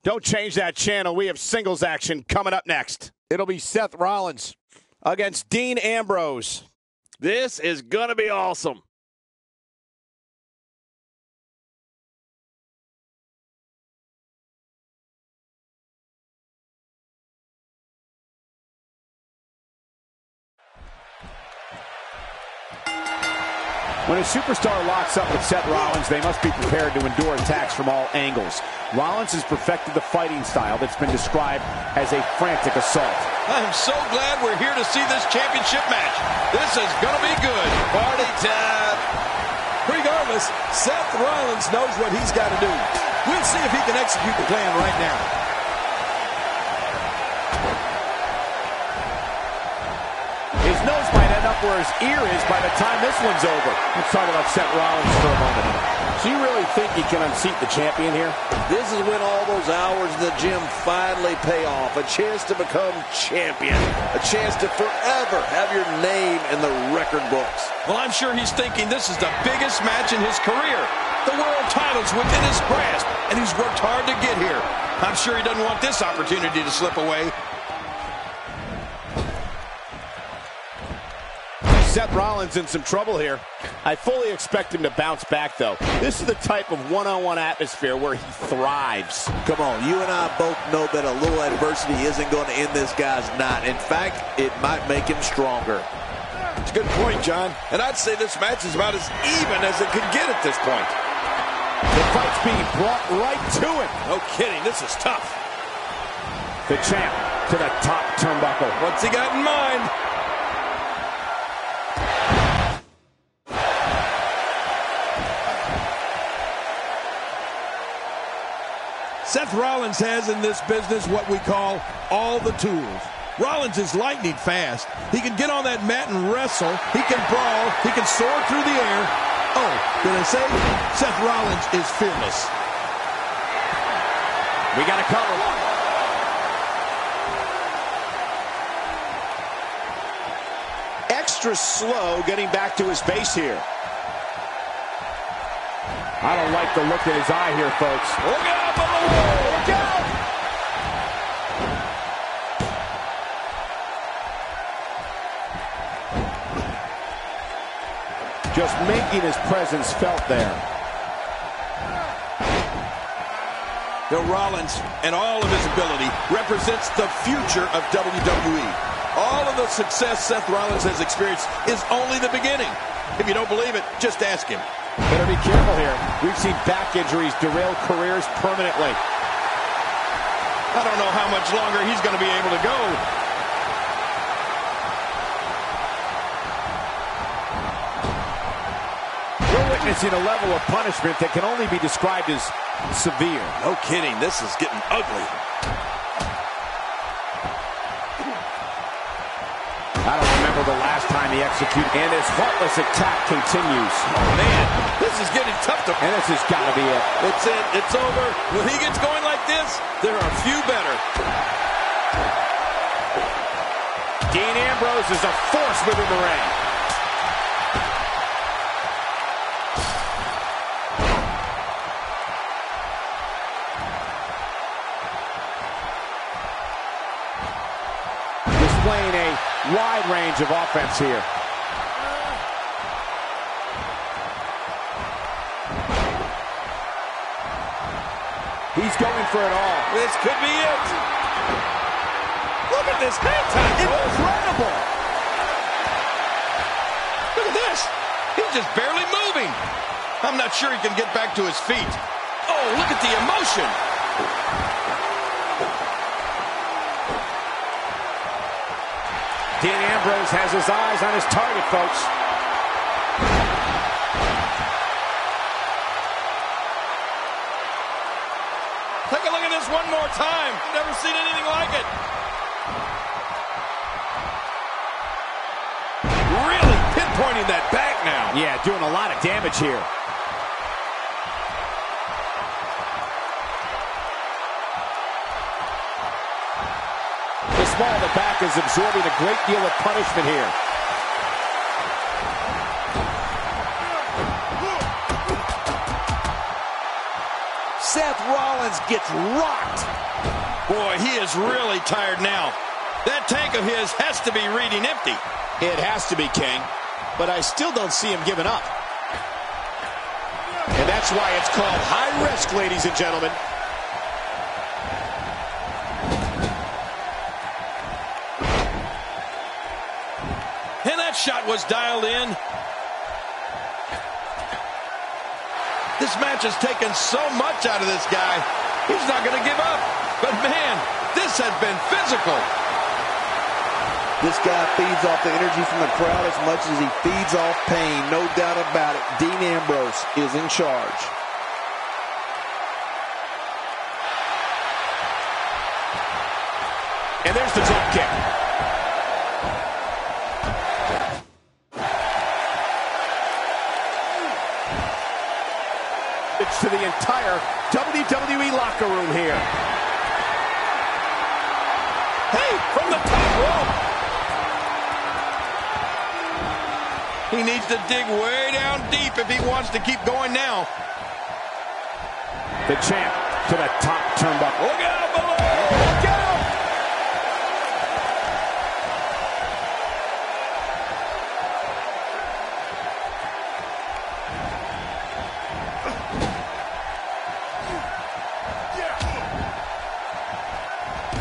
Don't change that channel. We have singles action coming up next. It'll be Seth Rollins against Dean Ambrose. This is going to be awesome. When a superstar locks up with Seth Rollins, they must be prepared to endure attacks from all angles. Rollins has perfected the fighting style that's been described as a frantic assault. I'm so glad we're here to see this championship match. This is going to be good. Party time. Regardless, Seth Rollins knows what he's got to do. We'll see if he can execute the plan right now. His nose might end up where his ear is by the time this one's over. Let's talk about Seth Rollins for a moment. Do you really think he can unseat the champion here? This is when all those hours in the gym finally pay off. A chance to become champion. A chance to forever have your name in the record books. Well, I'm sure he's thinking this is the biggest match in his career. The world title's within his grasp, and he's worked hard to get here. I'm sure he doesn't want this opportunity to slip away. Seth Rollins in some trouble here. I fully expect him to bounce back, though. This is the type of one-on-one atmosphere where he thrives. Come on, you and I both know that a little adversity isn't going to end this guy's knot. In fact, it might make him stronger. It's a good point, John. And I'd say this match is about as even as it could get at this point. The fight's being brought right to him. No kidding, this is tough. The champ to the top turnbuckle. What's he got in mind? Seth Rollins has in this business what we call all the tools. Rollins is lightning fast. He can get on that mat and wrestle. He can brawl. He can soar through the air. Oh, did I say Seth Rollins is fearless? We got a cover. Extra slow getting back to his base here. I don't like the look in his eye here, folks. Look out, look out! Just making his presence felt there. Bill Rollins and all of his ability represents the future of WWE. All of the success Seth Rollins has experienced is only the beginning. If you don't believe it, just ask him. Better be careful here. We've seen back injuries derail careers permanently. I don't know how much longer he's going to be able to go. We're witnessing a level of punishment that can only be described as severe. No kidding, this is getting ugly. I don't remember the last time he executed, and his heartless attack continues. Oh, man, this is getting tough to... And this has got to be it. It's it. It's over. When he gets going like this, there are few better. Dean Ambrose is a force within the ring. Displaying a wide range of offense here. He's going for it all. This could be it. Look at this hang time. Incredible. Look at this. He's just barely moving. I'm not sure he can get back to his feet. Oh, look at the emotion. Dean Ambrose has his eyes on his target, folks. Take a look at this one more time. Never seen anything like it. Really pinpointing that back now. Yeah, doing a lot of damage here. The small of the back is absorbing a great deal of punishment here. Seth Rollins gets rocked. Boy, he is really tired now. That tank of his has to be reading empty. It has to be, King. But I still don't see him giving up. And that's why it's called high risk, ladies and gentlemen. And that shot was dialed in. This match has taken so much out of this guy. He's not going to give up. But man, this has been physical. This guy feeds off the energy from the crowd as much as he feeds off pain. No doubt about it. Dean Ambrose is in charge. And there's the drop kick. It's to the entire WWE locker room here. Hey, from the top rope. He needs to dig way down deep if he wants to keep going now. The champ to the top turnbuckle. Look out below! Look out!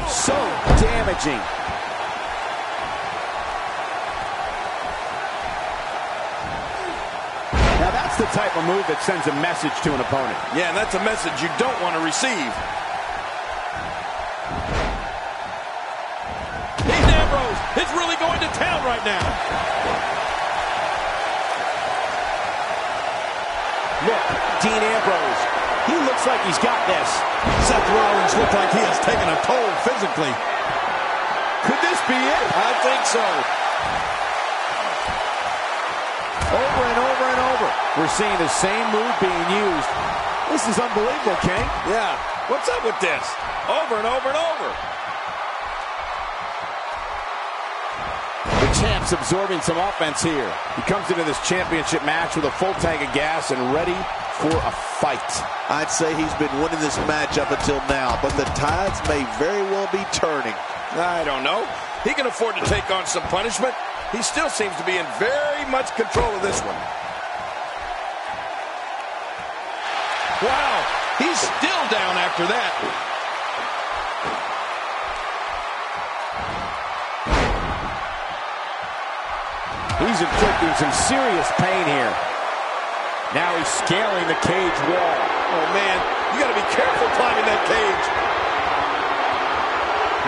So damaging. Now that's the type of move that sends a message to an opponent. Yeah, and that's a message you don't want to receive. Dean Ambrose is really going to town right now. Look, Dean Ambrose. He looks like he's got this. Seth Rollins looks like he has taken a toll physically. Could this be it? I think so. Over and over and over. We're seeing the same move being used. This is unbelievable, King. Yeah, what's up with this? Over and over and over. The champ's absorbing some offense here. He comes into this championship match with a full tank of gas and ready for a fight. I'd say he's been winning this match up until now, but the tides may very well be turning. I don't know. He can afford to take on some punishment. He still seems to be in very much control of this one. Wow, he's still down after that. He's inflicting some serious pain here. Now he's scaling the cage wall. Oh, man, you got to be careful climbing that cage.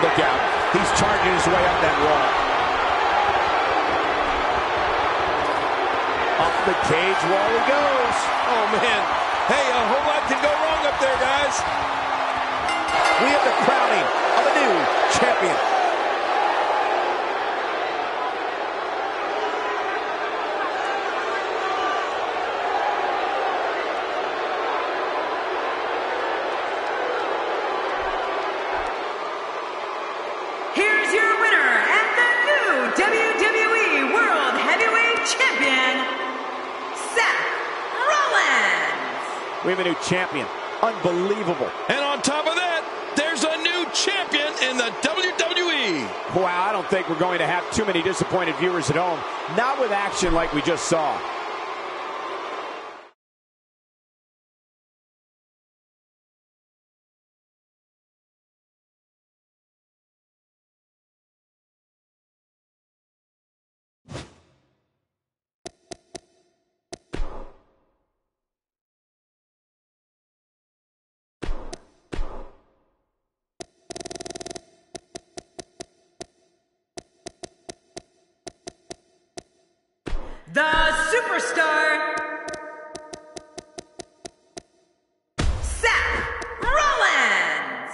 Look out. He's charging his way up that wall. Up the cage wall he goes. Oh, man. Hey, a whole lot can go wrong up there, guys. We have the crowning of a new champion. Here's your winner and the new WWE World Heavyweight Champion, Seth Rollins. We have a new champion. Unbelievable. And on top of that, there's a new champion in the WWE. Wow, I don't think we're going to have too many disappointed viewers at home. Not with action like we just saw. The Superstar, Seth Rollins.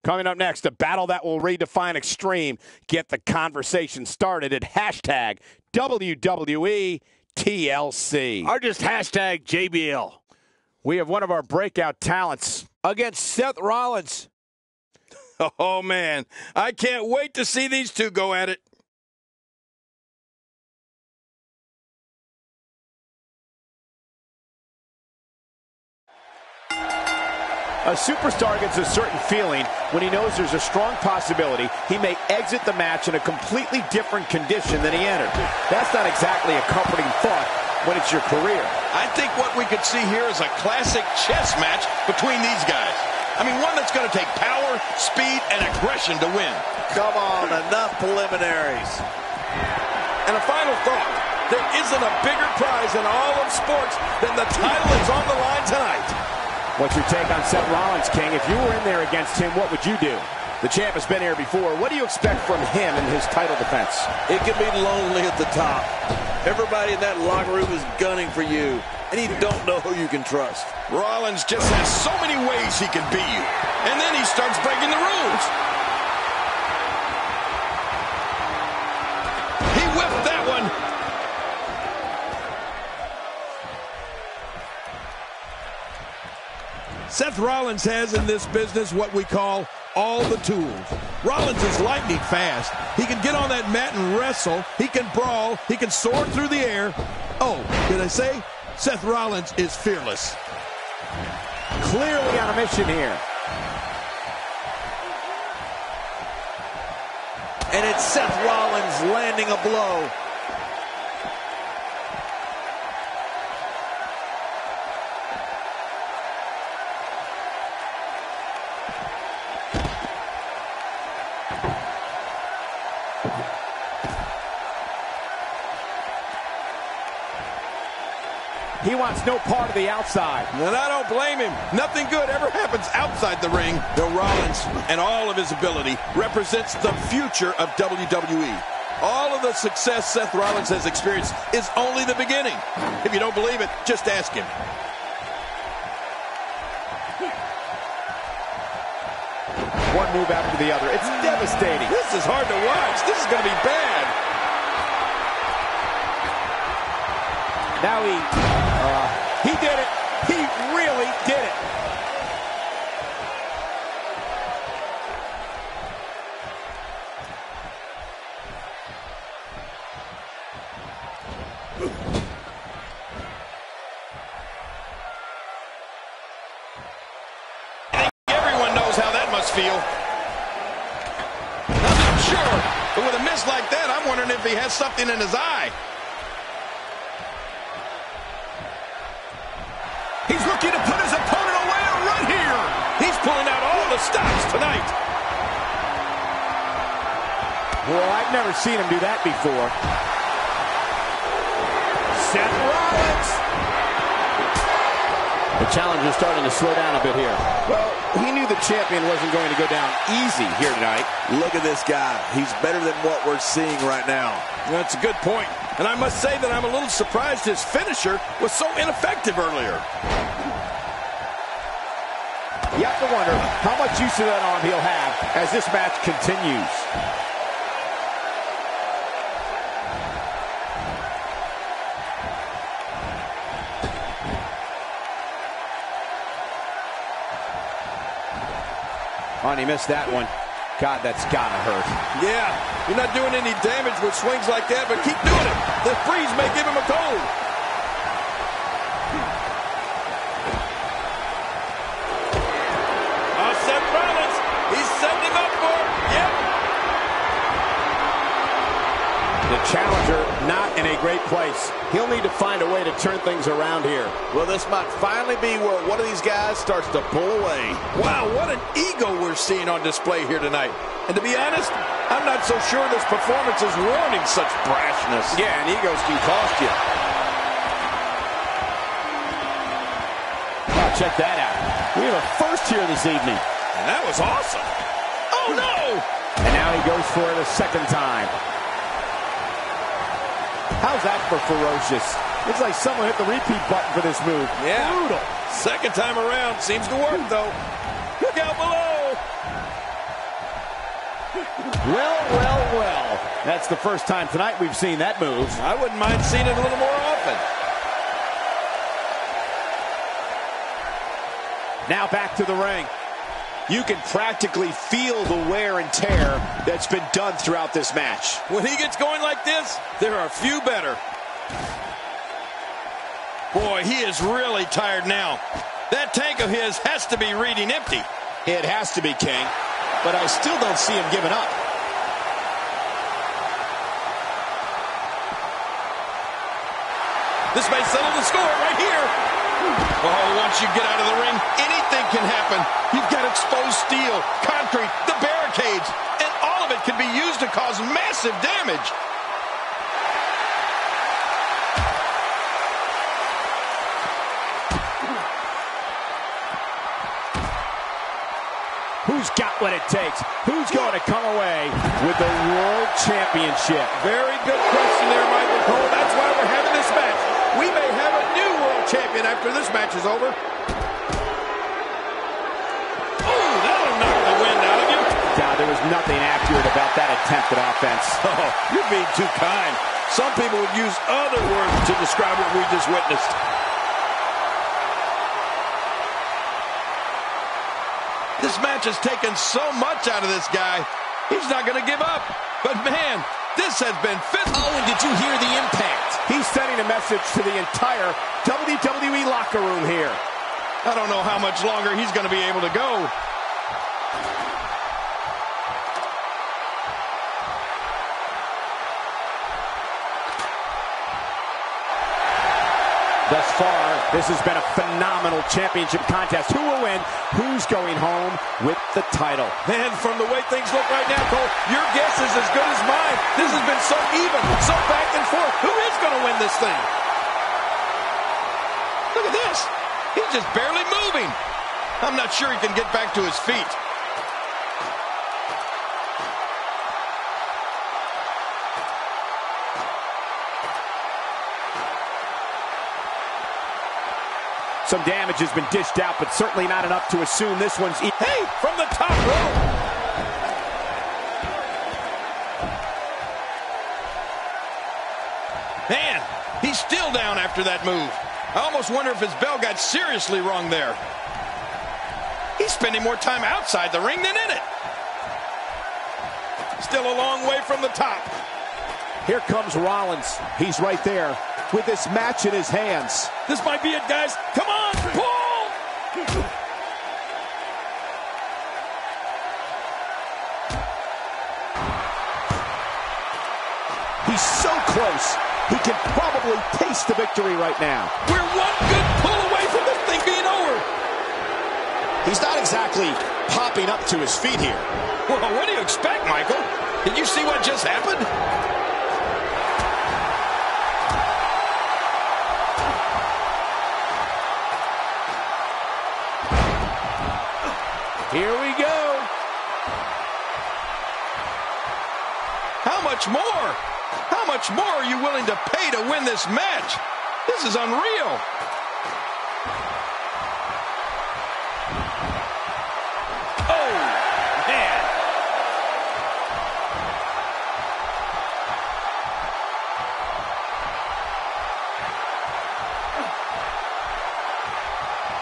Coming up next, a battle that will redefine extreme. Get the conversation started at hashtag WWE TLC. Or just hashtag JBL. We have one of our breakout talents Against Seth Rollins. Oh, man. I can't wait to see these two go at it. A superstar gets a certain feeling when he knows there's a strong possibility he may exit the match in a completely different condition than he entered. That's not exactly a comforting thought when it's your career. I think what we could see here is a classic chess match between these guys. I mean, one that's going to take power, speed, and aggression to win. Come on, enough preliminaries. And a final thought. There isn't a bigger prize in all of sports than the title that's on the line tonight. What's your take on Seth Rollins, King? If you were in there against him, what would you do? The champ has been here before. What do you expect from him in his title defense? It can be lonely at the top. Everybody in that locker room is gunning for you, and you don't know who you can trust. Rollins just has so many ways he can beat you. And then he starts breaking the rules. He whipped that one. Seth Rollins has in this business what we call all the tools. Rollins is lightning fast. He can get on that mat and wrestle. He can brawl. He can soar through the air. Oh, did I say? Seth Rollins is fearless. Clearly on a mission here. And it's Seth Rollins landing a blow. He wants no part of the outside. And I don't blame him. Nothing good ever happens outside the ring. Though Rollins and all of his ability represents the future of WWE. All of the success Seth Rollins has experienced is only the beginning. If you don't believe it, just ask him. One move after the other. It's devastating. This is hard to watch. This is going to be bad. Now he did it. He really did it. I think everyone knows how that must feel. I'm not sure, but with a miss like that, I'm wondering if he has something in his eye. He's looking to put his opponent away right here. He's pulling out all the stops tonight. Well, I've never seen him do that before. Seth Rollins. The challenger's starting to slow down a bit here. Well, he knew the champion wasn't going to go down easy here tonight. Look at this guy. He's better than what we're seeing right now. That's a good point. And I must say that I'm a little surprised his finisher was so ineffective earlier. You have to wonder how much use of that arm he'll have as this match continues. Oh, and he missed that one. God, that's gotta hurt. Yeah, you're not doing any damage with swings like that, but keep doing it. The freeze may give him a cold. Oh, Seth Rollins, he's setting him up for it. Yep. The challenger not in a great place. He'll need to find a way to turn things around here. Well, this might finally be where one of these guys starts to pull away. Wow, what an ego we're seeing on display here tonight. And to be honest, I'm not so sure this performance is warranting such brashness. Yeah, and egos can cost you. Oh, check that out. We have a first here this evening. And that was awesome. Oh, no! And now he goes for it a second time. How's that for ferocious? Looks like someone hit the repeat button for this move. Yeah. Brutal. Second time around. Seems to work, though. Look out below. Well, well, well. That's the first time tonight we've seen that move. I wouldn't mind seeing it a little more often. Now back to the ring. You can practically feel the wear and tear that's been done throughout this match. When he gets going like this, there are few better. Boy, he is really tired now. That tank of his has to be reading empty. It has to be, King. But I still don't see him giving up. This may settle the score right here. Oh, once you get out of the ring, anything can happen. You've got exposed steel, concrete, the barricades, and all of it can be used to cause massive damage. Who's got what it takes? Who's going to come away with the World Championship? Very good question there, Michael Cole. That's why we're having this match. We may have a new world champion after this match is over. Oh, that'll knock the wind out of you. God, there was nothing accurate about that attempted offense. Oh, you're being too kind. Some people would use other words to describe what we just witnessed. This match has taken so much out of this guy. He's not going to give up. But, man, this has been physical. Oh, and did you hear the impact? He's sending a message to the entire WWE locker room here. I don't know how much longer he's going to be able to go. Thus far, this has been a phenomenal championship contest. Who will win? Who's going home with the title? Man, from the way things look right now, Cole, your guess is as good as mine. This has been so even, so back and forth. Who is going to win this thing? Look at this. He's just barely moving. I'm not sure he can get back to his feet. Some damage has been dished out, but certainly not enough to assume this one's... Hey, from the top rope. Man, he's still down after that move. I almost wonder if his bell got seriously wrong there. He's spending more time outside the ring than in it. Still a long way from the top. Here comes Rollins. He's right there with this match in his hands. This might be it, guys. Come on, pull! He's so close. He can probably taste the victory right now. We're one good pull away from this thing being over. He's not exactly popping up to his feet here. Well, what do you expect, Michael? Did you see what just happened? Here we go. How much more? How much more are you willing to pay to win this match? This is unreal. Oh, man.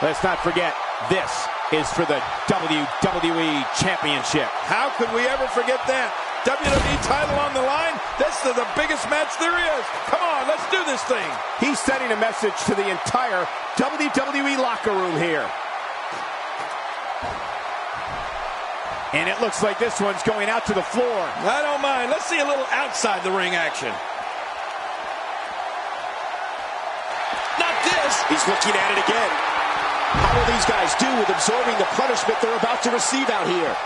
Let's not forget, this is for the WWE Championship. How could we ever forget that? WWE title on the line? That's the biggest match there is. Come on, let's do this thing. He's sending a message to the entire WWE locker room here. And it looks like this one's going out to the floor. I don't mind. Let's see a little outside the ring action. Not this. He's looking at it again. How will these guys do with absorbing the punishment they're about to receive out here?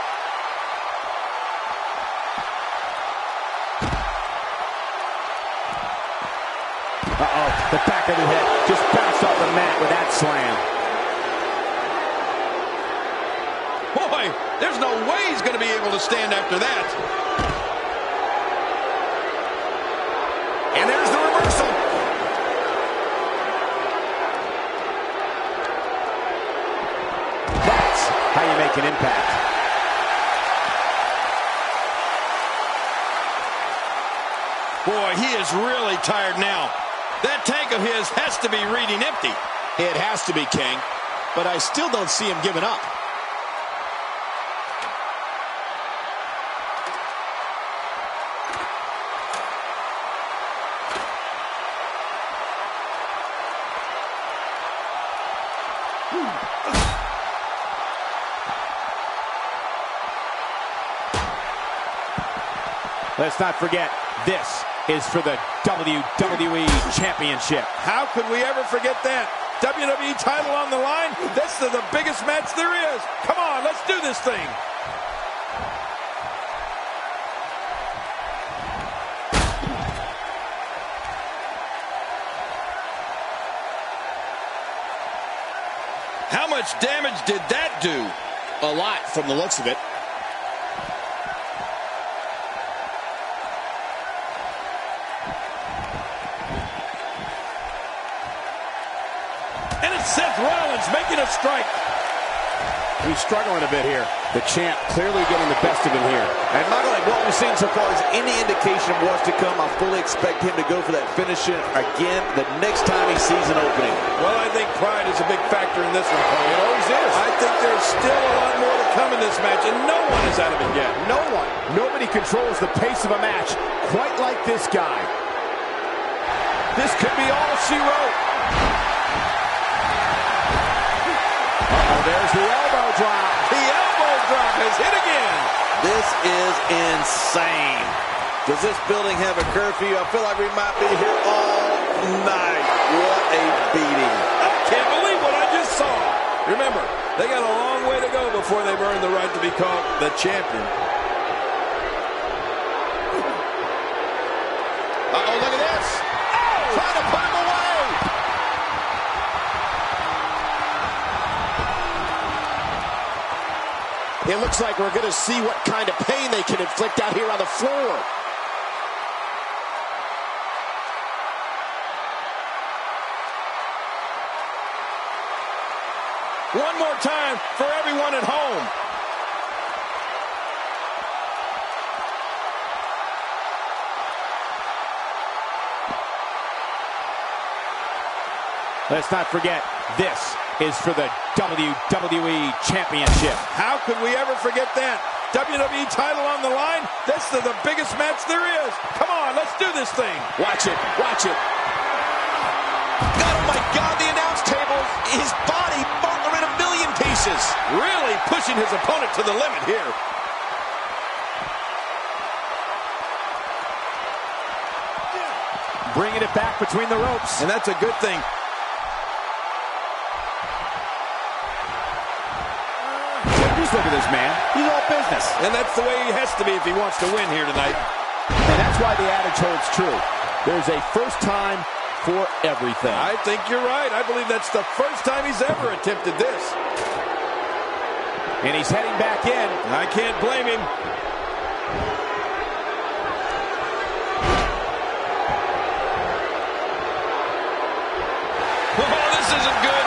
Uh-oh, the back of the head just bounced off the mat with that slam. Boy, there's no way he's going to be able to stand after that. And there's the reversal. That's how you make an impact. Boy, he is really tired now. That tank of his has to be reading empty. It has to be, King. But I still don't see him giving up. Let's not forget, this is for the WWE Championship. How could we ever forget that? WWE title on the line? This is the biggest match there is. Come on, let's do this thing. How much damage did that do? A lot from the looks of it. And it's Seth Rollins making a strike. He's struggling a bit here. The champ clearly getting the best of him here. And Michael, like what we've seen so far is any indication of what's to come. I fully expect him to go for that finish again the next time he sees an opening. Well, I think pride is a big factor in this one, Cole. It always is. I think there's still a lot more to come in this match, and no one is out of it yet. No one. Nobody controls the pace of a match quite like this guy. This could be all she wrote. There's the elbow drop. The elbow drop has hit again. This is insane. Does this building have a curfew? I feel like we might be here all night. What a beating. I can't believe what I just saw. Remember, they got a long way to go before they've earned the right to be called the champion. Uh-oh, look at this. Oh! Trying to put him away. It looks like we're going to see what kind of pain they can inflict out here on the floor. One more time for everyone at home. Let's not forget, this is for the WWE Championship. How could we ever forget that? WWE title on the line? This is the biggest match there is. Come on, let's do this thing. Watch it. Watch it. Oh, my God, the announce table, his body falling in a million pieces. Really pushing his opponent to the limit here. Bringing it back between the ropes. And that's a good thing. Just look at this man. He's all business. And that's the way he has to be if he wants to win here tonight. And that's why the adage holds true. There's a first time for everything. I think you're right. I believe that's the first time he's ever attempted this. And he's heading back in. I can't blame him. Oh, this isn't good.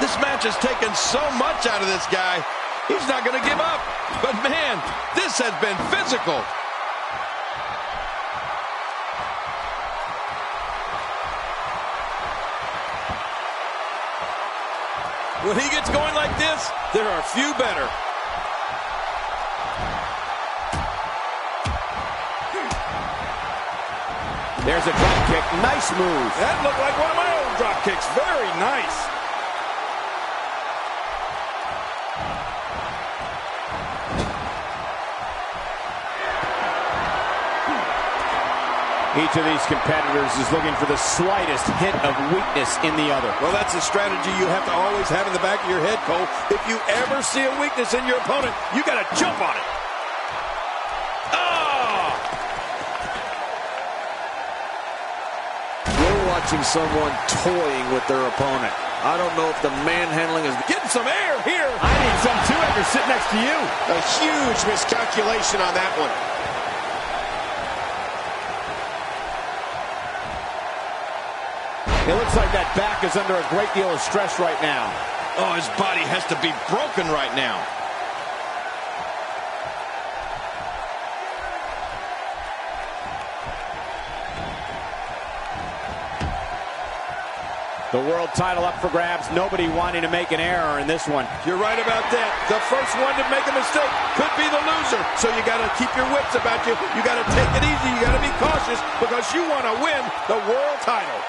This match has taken so much out of this guy. He's not going to give up. But, man, this has been physical. When he gets going like this, there are few better. There's a drop kick. Nice move. That looked like one of my old drop kicks. Very nice. Each of these competitors is looking for the slightest hint of weakness in the other. Well, that's a strategy you have to always have in the back of your head, Cole. If you ever see a weakness in your opponent, you got to jump on it. Oh! We're watching someone toying with their opponent. I don't know if the manhandling is getting some air here. I need some too after sitting next to you. A huge miscalculation on that one. It looks like that back is under a great deal of stress right now. Oh, his body has to be broken right now. The world title up for grabs. Nobody wanting to make an error in this one. You're right about that. The first one to make a mistake could be the loser. So you got to keep your wits about you. You got to take it easy. You got to be cautious because you want to win the world title.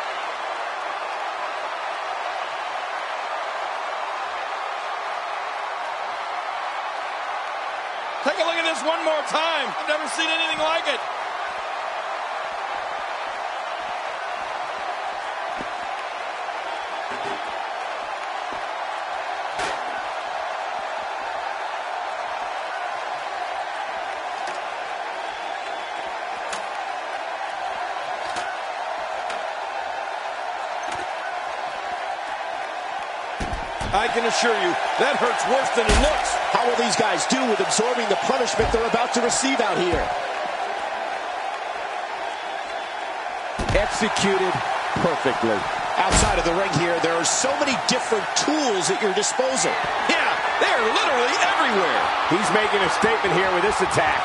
this one more time. I've never seen anything like it. I can assure you, that hurts worse than it looks. How will these guys do with absorbing the punishment they're about to receive out here? Executed perfectly. Outside of the ring here, there are so many different tools at your disposal. Yeah, they're literally everywhere. He's making a statement here with this attack.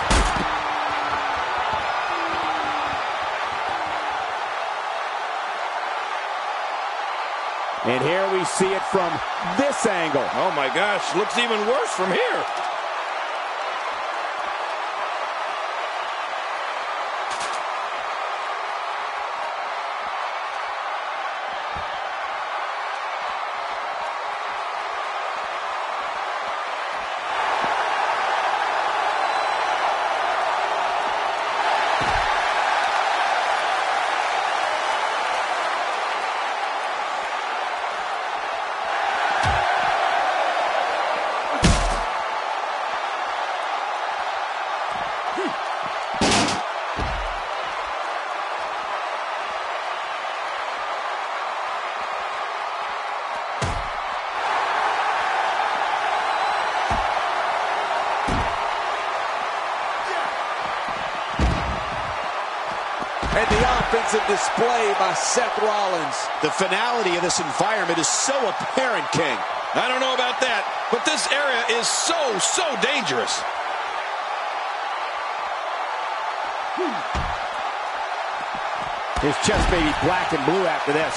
And here we see it from this angle. Oh my gosh, looks even worse from here. And the offensive display by Seth Rollins. The finality of this environment is so apparent, King. I don't know about that, but this area is so dangerous. His chest may be black and blue after this.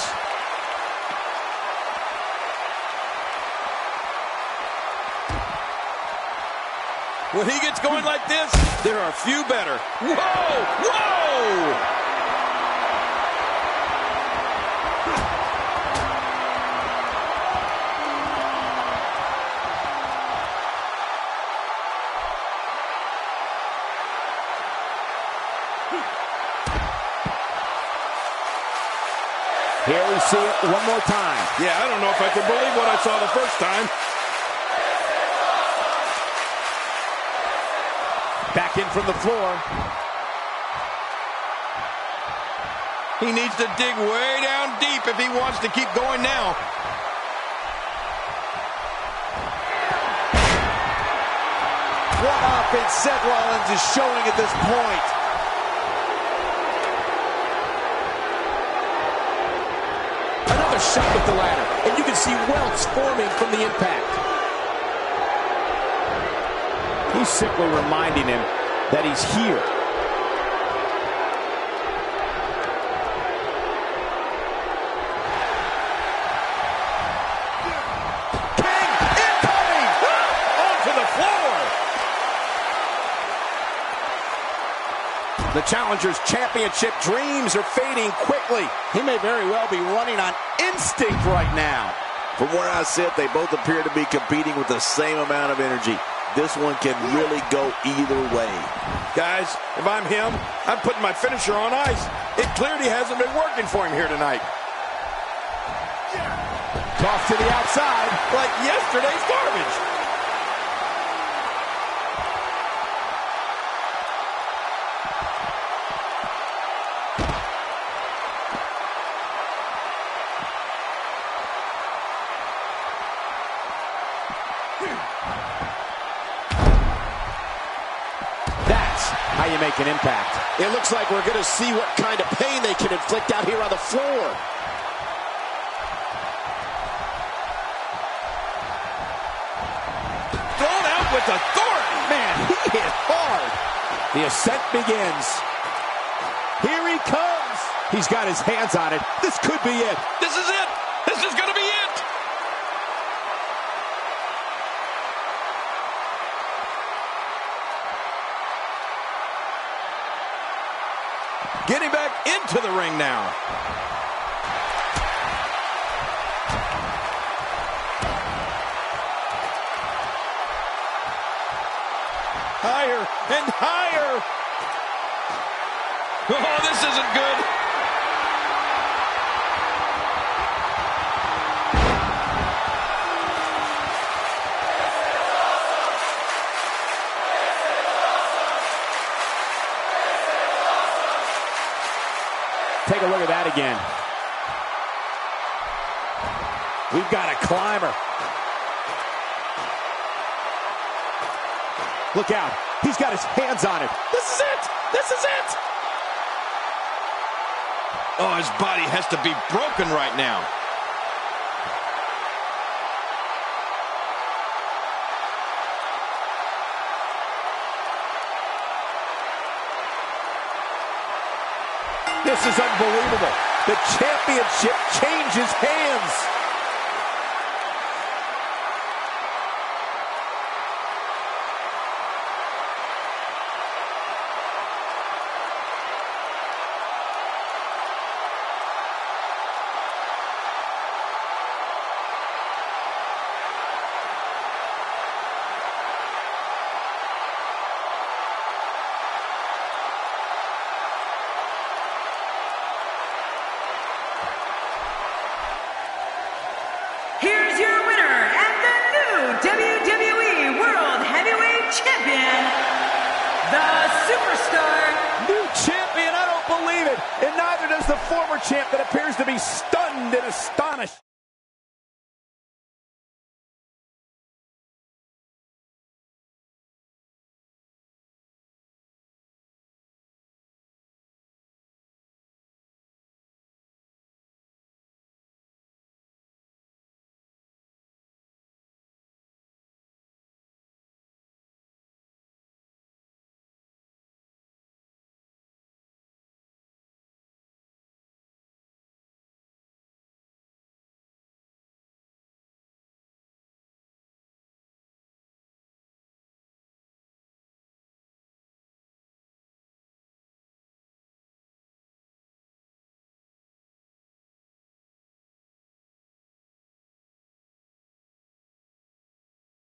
When he gets going like this, there are few better. Whoa! Whoa! Here we see it one more time. Yeah, I don't know if I can believe what I saw the first time. Back in from the floor. He needs to dig way down deep if he wants to keep going now. What offense Seth Rollins is showing at this point. Another shot with the ladder, and you can see welts forming from the impact. He's simply reminding him that he's here. King incoming! Onto the floor! The challenger's championship dreams are fading quickly. He may very well be running on instinct right now. From where I sit, they both appear to be competing with the same amount of energy. This one can really go either way. Guys, if I'm him, I'm putting my finisher on ice. It clearly hasn't been working for him here tonight. Toss to the outside. Like yesterday's garbage. That's how you make an impact. It looks like we're going to see what kind of pain they can inflict out here on the floor. Thrown out with authority. Man, he hit hard. The ascent begins. Here he comes. He's got his hands on it. This could be it. This is it. This is going to be it. Getting back into the ring now. Higher isn't good. Take a look at that again. We've got a climber. Look out. He's got his hands on it. This is it. This is it. Oh, his body has to be broken right now. This is unbelievable. The championship changes hands. Here's your winner and the new WWE World Heavyweight Champion, the Superstar. New champion, I don't believe it. And neither does the former champ that appears to be stunned and astonished.